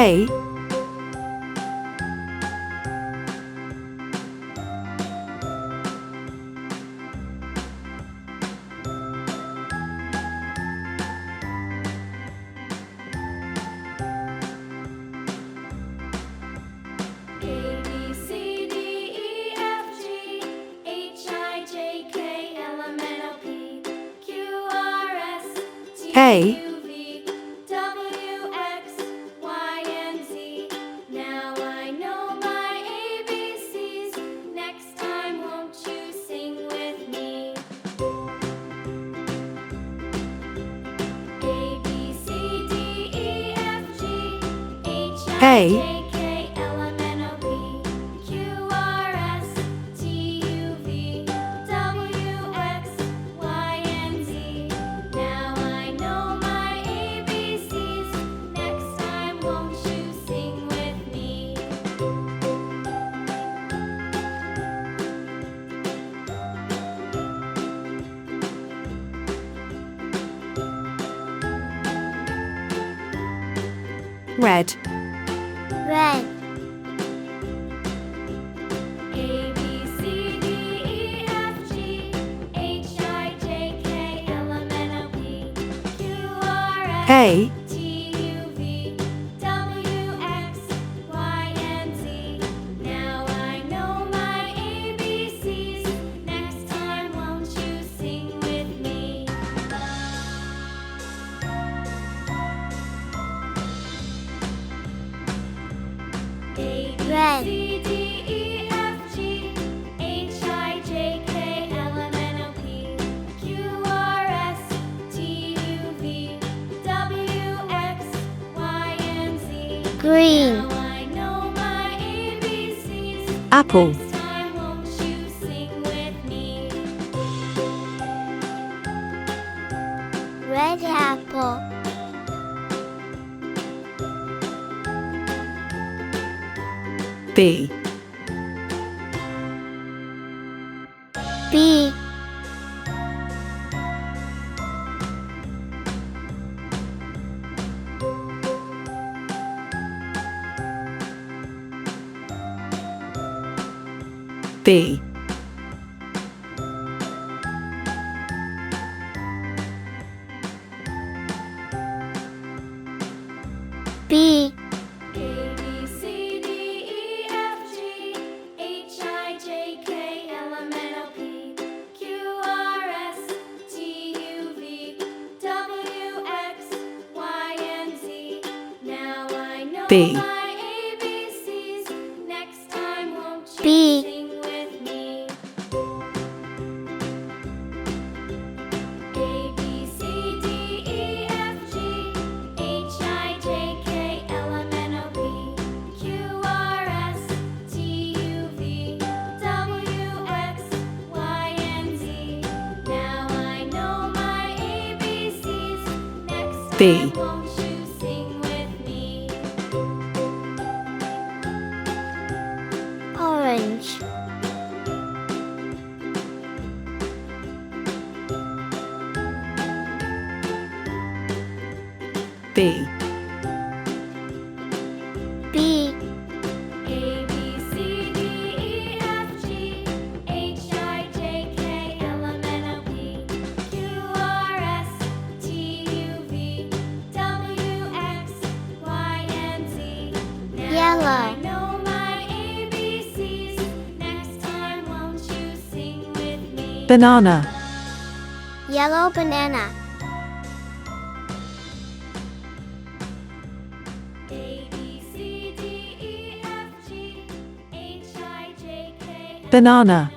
Hey. A, B, C, D, E, F, G, H, I, J, K, L, M, N, O, P, Q, R, S, T, Hey. U, V, W, X, Y, and Z. Now I know my ABCs. Next time, won't you sing with me? A, B, C, D, E, F, G, H, I, Hey. J, K, L, M, N, O, P, Q, R, S, T, U, V, W, X, Y, and Z. Now I know my ABCs. Next time, won't you sing with me? Red. Red. A, B, C, D, E, F, G, H, I, J, K, L, M, N, O, P, Q, R, S, Hey. T, U, V, W, X, Y, and Z. Now I know my ABCs. Next time, won't you sing with me? A, B, Red. C, D, E, F, G, H, I, J, K, L, M, N, O, P, Q, R, S, T, U, V, W, X, Y, and Z. Green. Now I know my ABCs. Apple. Next time, won't you sing with me? Red apple. B. B. B. B. A, B, C, D, E, F, G, H, I, J, K, L, M, N, O, P, Q, R, S, T, U, V, W, X, Y, and Z. Now I know B. my ABCs. Next time, won't you B. sing with me? A, B, C, D, E, F, G, H, I, J, K, L, M, N, O, P, Q, R, S, T, U, V, W, X, Y, and Z. Now I know my ABCs. Next B. time, won't you sing with me? Orange. B. B. A, B, C, D, E, F, G, H, I, J, K, L, M, N, O, P, Q, R, S, T, U, V, W, X, Y, and Z. Now Yellow. I know my ABCs. Next time, won't you sing with me? Banana. Yellow banana. A, B, C, D, E, F, G, H, I, J, K, L, M, N, O, Banana.